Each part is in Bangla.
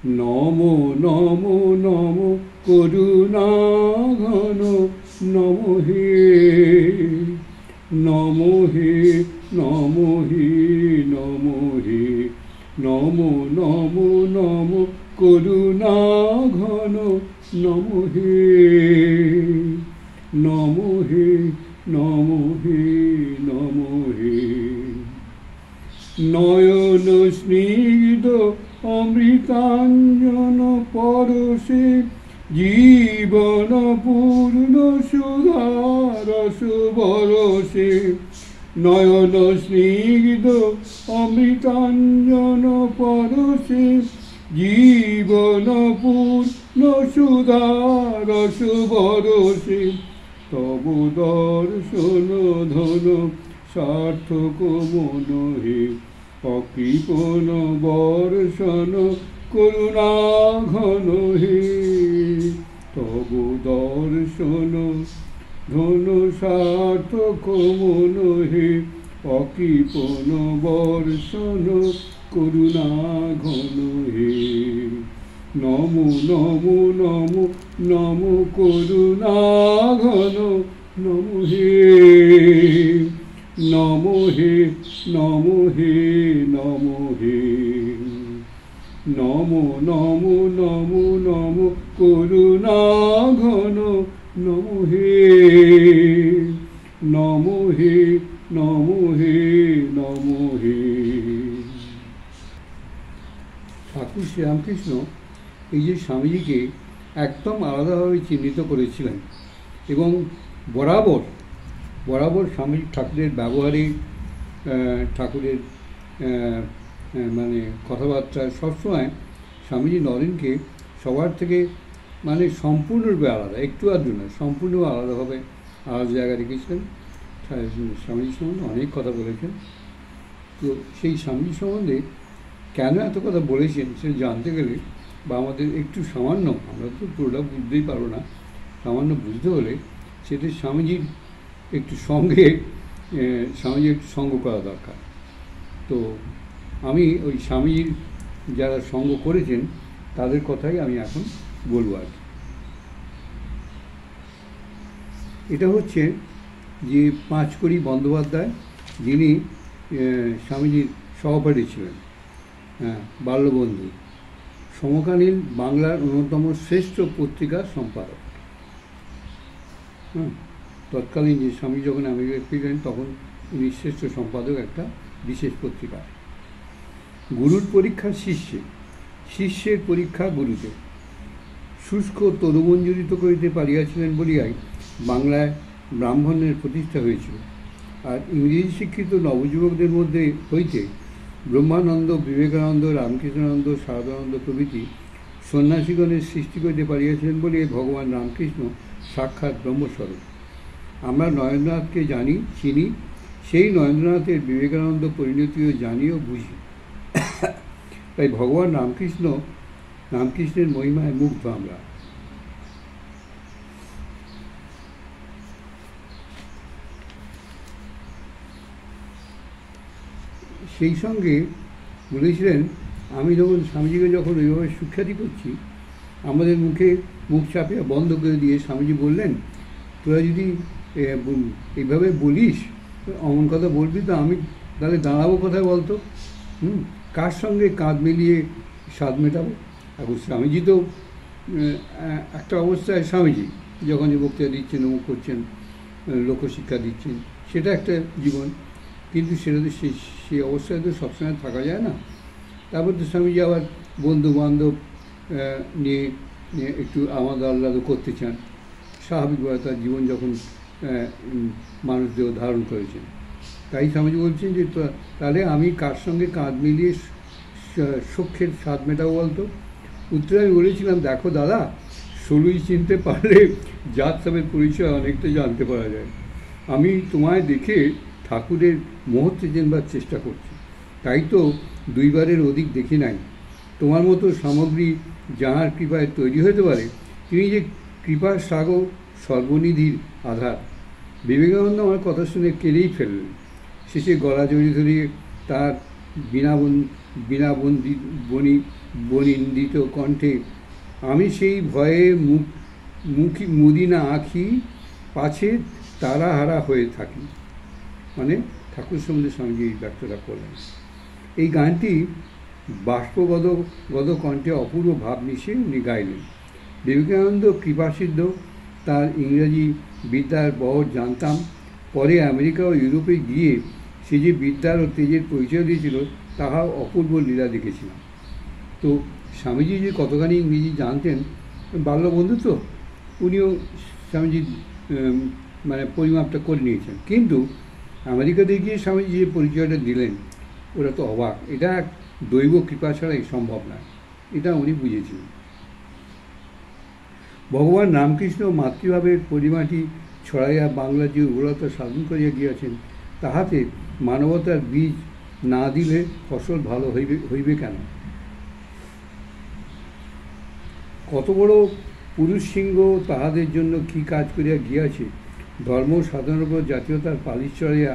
নমো নমো নমো করুণা ঘন নমো হে, নমো হে, নমো হে, নমো হে, নমো নমো নমো করুণা ঘন নমো হে, নমো হে, নমো হে, নমো হে। নয়ন স্নিগ্ধ অমৃতাঞ্জন পরশে জীবন পূর্ণ সুধারস বরসে, নয়ন স্নিগ্ধ অমৃতাঞ্জন পরশে জীবন পূর্ণ সুধারস বরসে, তব দর্শন ধন সার্থক মন হে, অকৃপণ বর্ষণ করুণা ঘন হে, তব দর্শন ধন সার্থক মন হে, অকৃপণ বর্ষণ করুণা ঘন হে। নমো নমো নমো নমো করুণা ঘন নমো হে, নমো হে, নমো হে, নমো হে, নমো নমো নমো নমো করুণা ঘন নমো হে, নমো হে, নমো হে, নমো হে। ঠাকুর শ্রীরামকৃষ্ণ এই যে স্বামীজিকে একদম আলাদাভাবে চিহ্নিত করেছিলেন এবং বরাবর বরাবর স্বামী ঠাকুরের ব্যবহারে, ঠাকুরের মানে কথাবার্তা সবসময় স্বামীজি নরেনকে সবার থেকে মানে সম্পূর্ণরূপে আলাদা, একটু আধটু নয়, সম্পূর্ণ আলাদাভাবে আলাদা জায়গায় রেখেছিলেন। স্বামীজি সম্বন্ধে অনেক কথা বলেছেন। তো সেই স্বামীজি সম্বন্ধে কেন এত কথা বলেছেন সেটা জানতে গেলে বা আমাদের একটু সামান্য, আমরা তো পুরোটা বুঝতেই পারবো না, সামান্য বুঝতে হলে সেটা স্বামীজির একটু সঙ্গে স্বামীজির একটু সঙ্গ করা দরকার। তো আমি ওই স্বামীজির যারা সঙ্গ করেছেন তাদের কথাই আমি এখন বলবো আর কি। এটা হচ্ছে যে পাঁচকড়ি বন্দ্যোপাধ্যায়, যিনি স্বামীজির সহপাঠী ছিলেন, বাল্যবন্ধু, সমকালীন বাংলার অন্যতম শ্রেষ্ঠ পত্রিকার সম্পাদক। তৎকালীন যে স্বামী যখন আমেরিকায় ফিরলেন তখন উনি শ্রেষ্ঠ সম্পাদক একটা বিশেষ পত্রিকা। গুরুর পরীক্ষা শিষ্যে, শিষ্যের পরীক্ষা গুরুতে। শুষ্ক তরুমঞ্জুরিত করিতে পারিয়াছিলেন বলিয়াই বাংলায় ব্রাহ্মণের প্রতিষ্ঠা হয়েছিল। আর ইংরেজি শিক্ষিত নবযুবকদের মধ্যে হইতে ব্রহ্মানন্দ, বিবেকানন্দ, রামকৃষ্ণানন্দ, শারদানন্দ প্রভৃতি সন্ন্যাসীগণের সৃষ্টি করিতে পারিয়াছিলেন বলিয়াই ভগবান রামকৃষ্ণ সাক্ষাৎ ব্রহ্মস্বরূপ। আমরা নরেন্দ্রনাথকে জানি, চিনি, সেই নরেন্দ্রনাথের বিবেকানন্দ পরিণতিও জানি ও বুঝি। তাই ভগবান রামকৃষ্ণের মহিমায় মুগ্ধ আমরা। সেই সঙ্গে বলেছিলেন, আমি যখন স্বামীজিকে যখন ওইভাবে সুখ্যাতি করছি, আমাদের মুখ চাপিয়ে বন্ধ করে দিয়ে স্বামীজি বললেন, তোরা যদি এইভাবে বলিস, অমন কথা বলবি তো আমি তাহলে দাঁড়াবো কোথায় বলতো? কার সঙ্গে কাঁধ মিলিয়ে স্বাদ মেটাবো? এখন স্বামীজি তো একটা অবস্থায়, স্বামীজি যখন যে বক্তৃতা দিচ্ছেন, অমুক করছেন, লোকশিক্ষা দিচ্ছেন, সেটা একটা জীবন, কিন্তু সেটা তো সেই অবস্থায় তো সবসময় থাকা যায় না। তারপর তো স্বামীজি আবার বন্ধু বান্ধব নিয়ে একটু আমাদের আহ্লাদ করতে চান, স্বাভাবিকভাবে তার জীবন যখন মানুষ দেহ ধারণ করেছেন। তাই স্বামীজি বলছেন যে তাহলে আমি কার সঙ্গে কাঁধ মিলিয়ে সখ্যের স্বাদ মেটাবো বলতো? উত্তরে আমি বলেছিলাম, দেখো দাদা, সলুই চিনতে পারলে জাত সাবের পরিচয় অনেকটা জানতে পারা যায়। আমি তোমায় দেখে ঠাকুরের মহত্ব জানবার চেষ্টা করছি, তাই তো দুইবারের অধিক দেখি নাই। তোমার মতো সামগ্রী যাহার কৃপায় তৈরি হতে পারে, তিনি যে কৃপার সাগর, সর্বনিধির আধার। বিবেকানন্দ আমার কথা শুনে কেঁদেই ফেললেন। শেষে গলা জড়িয়ে ধরিয়ে তার বীণাবনী বনিন্দিত কণ্ঠে, আমি সেই ভয়ে মুদি না আঁখি, পাছে তারা হারা হয়ে থাকি। মানে ঠাকুর সম্বন্ধে স্বামীজি এই ব্যক্তটা করলেন। এই গানটি বাষ্পগত কণ্ঠে অপূর্ব ভাব মিশিয়ে উনি গাইলেন। বিবেকানন্দ কৃপাসিদ্ধ, তার ইংরেজি বিদ্যার বহর জানতাম। পরে আমেরিকা ও ইউরোপে গিয়ে সে যে বিদ্যার ও তেজের পরিচয় দিয়েছিল, তাহা অপূর্ব লীলা দেখেছিলাম। তো স্বামীজি যে কতখানি ইংরেজি জানতেন, বাল্যবন্ধু তো, উনিও স্বামীজি মানে পরিমাপটা করে নিয়েছেন। কিন্তু আমেরিকাতে গিয়ে স্বামীজি যে পরিচয়টা দিলেন, ওরা তো অবাক। এটা দৈব কৃপা ছাড়াই সম্ভব নয়, এটা উনি বুঝেছিলেন। ভগবান রামকৃষ্ণ মাতৃভাবের পরিমাটি ছড়াইয়া বাংলা যে উর্বরতা সাধন করিয়া গিয়াছেন, তাহাতে মানবতার বীজ না দিলে ফসল ভালো হইবে কেন? কত বড় পুরুষ সিংহ তাহাদের জন্য কি কাজ করিয়া গিয়াছে। ধর্ম সাধনের উপর জাতীয়তার পালিশ চড়াইয়া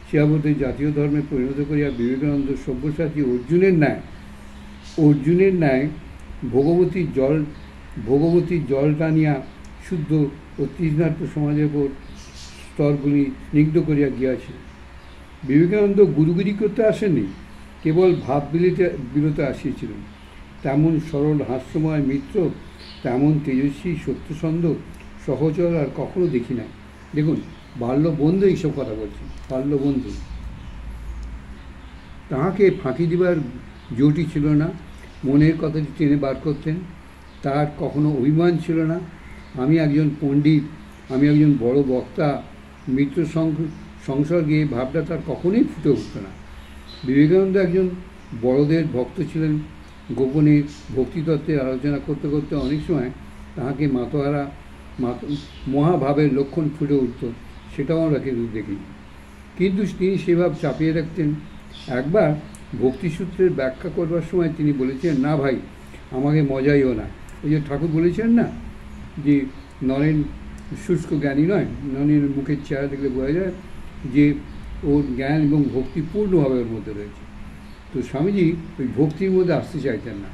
শিয়াবতী জাতীয় ধর্মে পরিণত করিয়া বিবেকানন্দ সব্যসাচী অর্জুনের ন্যায় ভগবতীর জল টানিয়া শুদ্ধ ও তৃষ্ণার্ত সমাজের উপর স্তরগুলি স্নিগ্ধ করিয়া গিয়াছে। বিবেকানন্দ গুরুগিরি করতে আসেননি, কেবল ভাব বিলতে আসিয়াছিলেন। তেমন সরল হাস্যময় মিত্র, তেমন তেজস্বী সত্যসন্ধ সহচর আর কখনো দেখি নাই। দেখুন, বাল্যবন্ধু এইসব কথা বলছেন, বাল্যবন্ধু। তাহাকে ফাঁকি দিবার জোটই ছিল না, মনের কথাটি টেনে বার করতেন। তার কখনো অভিমান ছিল না। আমি একজন পণ্ডিত, আমি একজন বড় বক্তা, মিত্র সংসর্গে ভাবটা তার কখনোই ফুটে উঠত না। বিবেকানন্দ একজন বড়দের ভক্ত ছিলেন। গোপনে ভক্তিতত্ত্বের আলোচনা করতে করতে অনেক সময় তাহাকে মাতোহারা মহাভাবের লক্ষণ ফুটে উঠত, সেটাও আমরা কিন্তু দেখি। কিন্তু তিনি সেভাব চাপিয়ে রাখতেন। একবার ভক্তিসূত্রের ব্যাখ্যা করবার সময় তিনি বলেছেন, না ভাই, আমাকে মজাইও না। ওই যে ঠাকুর বলেছেন না, যে নরেন শুষ্ক জ্ঞানী নয়, নরেনের মুখের চেহারা দেখলে বোঝা যায় যে ওর জ্ঞান এবং ভক্তি পূর্ণভাবে ওর মধ্যে রয়েছে। তো স্বামীজি ওই ভক্তির মধ্যে আসতে চাইতেন না,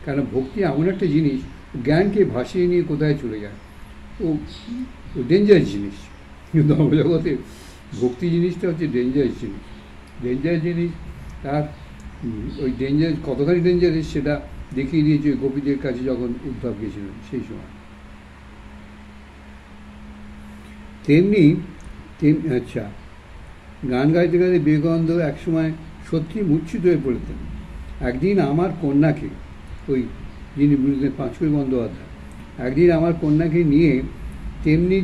কারণ ভক্তি এমন একটা জিনিস, জ্ঞানকে ভাসিয়ে নিয়ে কোথায় চলে যায়, ও ডেঞ্জারাস জিনিস। কিন্তু ধর্মজগতে ভক্তি জিনিসটা হচ্ছে ডেঞ্জারাস জিনিস। তার ওই ডেঞ্জারাস, কতখানি ডেঞ্জারাস সেটা দেখিয়ে দিয়েছে গোপীদের কাছে যখন উদ্ধব গেছিলেন সেই সময়। তেমনি আচ্ছা, গান গাইতে গাইতে বিবেকানন্দ একসময় সত্যি মূর্ছিত হয়ে পড়তেন। একদিন আমার কন্যাকে, ওই যিনি বলতেন পাঁচুই বন্দ্যোপাধ্যায়, একদিন আমার কন্যাকে নিয়ে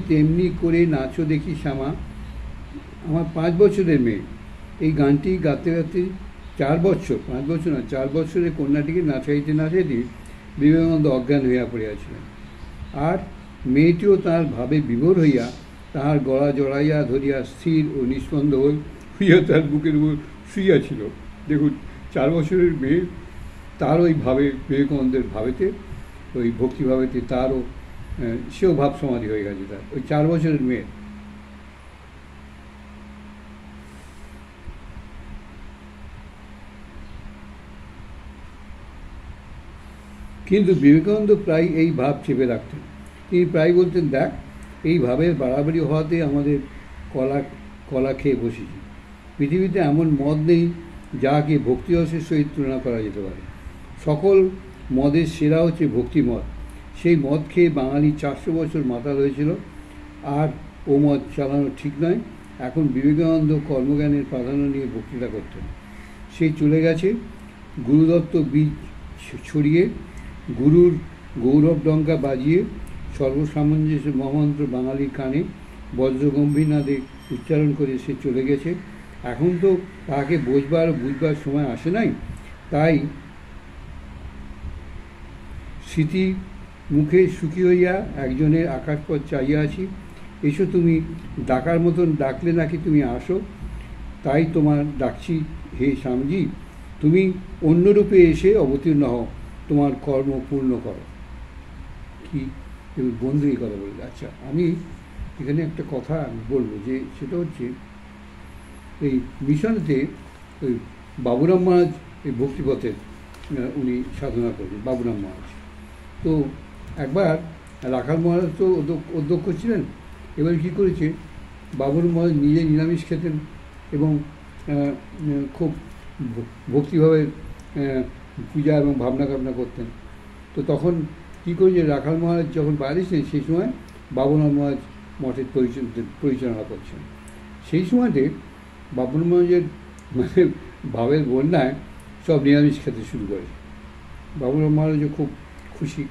তেমনি করে নাচো দেখি শ্যামা, আমার 5 বছরের মেয়ে, এই গানটি গাতে গাতে 4 বছরের কন্যাটিকে নাচাইতে বিবেকানন্দ অজ্ঞান হইয়া পড়িয়াছিলেন। আর মেয়েটিও তাঁর ভাবে বিভোর হইয়া তাহার গলা জড়াইয়া ধরিয়া স্থির ও নিস্পন্দ হইয়া তার বুকের উপর শুইয়াছিল। দেখুন, 4 বছরের মেয়ে, তার ওই ভাবে, বিবেকানন্দের ভাবেতে, ওই ভক্তিভাবেতে তারও সেও ভাব সমাধি হয়ে গেছে তার, ওই 4 বছরের মেয়ে। কিন্তু বিবেকানন্দ প্রায় এই ভাব চেপে রাখতেন। তিনি প্রায় বলতেন, দেখ, এই ভাবের বাড়াবাড়ি হওয়াতে আমাদের কলা খেয়ে বসেছি। পৃথিবীতে এমন মদ নেই যাকে ভক্তিরসের সহিত তুলনা করা যেতে পারে। সকল মদের সেরা হচ্ছে ভক্তি মদ। সেই মদ খেয়ে বাঙালি 400 বছর মাতাল হয়েছিল, আর ও মদ চালানো ঠিক নয়। এখন বিবেকানন্দ কর্মজ্ঞানের প্রাধান্য নিয়ে বক্তৃতা করতেন। সেই চলে গেছে। গুরুদত্ত বীজ ছড়িয়ে, গুরুর গৌরব ডঙ্কা বাজিয়ে, সর্বসামঞ্জস্য মহামন্ত্র বাঙালির কানে বজ্রগম্ভীরনাদে উচ্চারণ করে সে চলে গেছে। এখন তো তাকে বুঝবার সময় আসে নাই। তাই স্মৃতি মুখে সুখী হইয়া একজনের আকাশপথ চাইয়া আছি। এসো তুমি, ডাকার মতন ডাকলে নাকি তুমি আসো, তাই তোমার ডাকছি হে স্বামীজি, তুমি অন্য রূপে এসে অবতীর্ণ হও, তোমার কর্ম পূর্ণ করো। কি বন্ধু এই কথা বলবে। আচ্ছা, আমি এখানে একটা কথা বলবো, যে সেটা হচ্ছে এই মিশনেতে ওই বাবুরাম মহারাজ এই ভক্তিপথের উনি সাধনা করেছেন, বাবুরাম মহারাজ। তো একবার রাখাল মহারাজ তো অধ্যক্ষ ছিলেন। এবার কী করেছে, বাবুরাম মহারাজ নিজে নিরামিষ খেতেন এবং খুব ভক্তিভাবে পূজা এবং ভাবনা করতেন। তো তখন কী করেছে, রাখাল মহারাজ যখন বাইরে ছিলেন সেই সময় বাবুরাম মহারাজ মঠের পরিচালনা করছেন। সেই সময়তে বাবুরাম মহারাজের মানে ভাবের বন্যায় সব নিরামিষ খেতে শুরু করেছে। বাবুরাম মহারাজও খুব খুশি,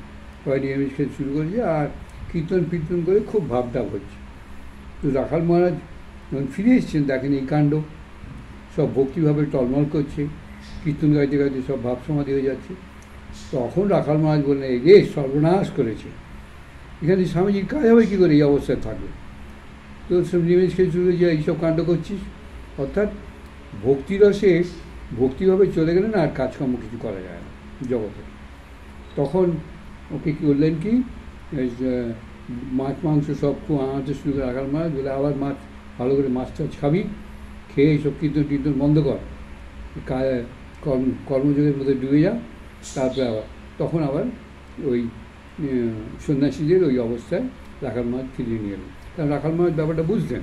সবাই নিরামিষ খেতে শুরু করেছে আর কীর্তন করে খুব ভাবটাব হচ্ছে। তো রাখাল মহারাজ যখন ফিরে এসেছেন দেখেন এই কাণ্ড, সব ভক্তিভাবে টলমল করছে, কীর্তন গাইতে গাইতে সব ভাব সমাধি হয়ে যাচ্ছে। তখন রাখাল মহারাজ বললেন, এই রে সর্বনাশ করেছে, এখানে স্বামীজির কাজ হবে কী করে, এই অবস্থায় থাকবে? তো সব নিরামিষ খেতে শুরু করেছে, এইসব কাণ্ড করছিস। অর্থাৎ ভক্তিরসে ভক্তিভাবে চলে গেলে না আর কাজকর্ম কিছু করা যায় না জগতে। তখন ওকে কী করলেন কি, মাছ মাংস সব খুব আনাতে শুরু করে রাখাল মহারাজ বলে, আবার মাছ ভালো করে মাছ টাছ খাবি, খেয়ে এইসব কীর্তন বন্ধ কর, কর্মযোগের মধ্যে ডুবে যা। তারপরে তখন আবার ওই সন্ন্যাসীদের ওই অবস্থায় রাখাল মহারাজ ফিরিয়ে নিয়ে এলেন। কারণ রাখাল মহারাজ ব্যাপারটা বুঝতেন,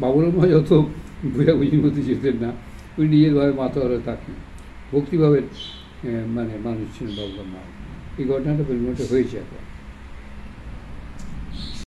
বাবুরাম মহারাজ অত বুঝাবুঝির মধ্যে যেতেন না, উনি নিজেরভাবে মাতাওয়ারা থাকেন, ভক্তিভাবের মানে মানুষ ছিলেন বাবুরাম মহারাজ। এই ঘটনাটা পরিণত হয়েছে একবার।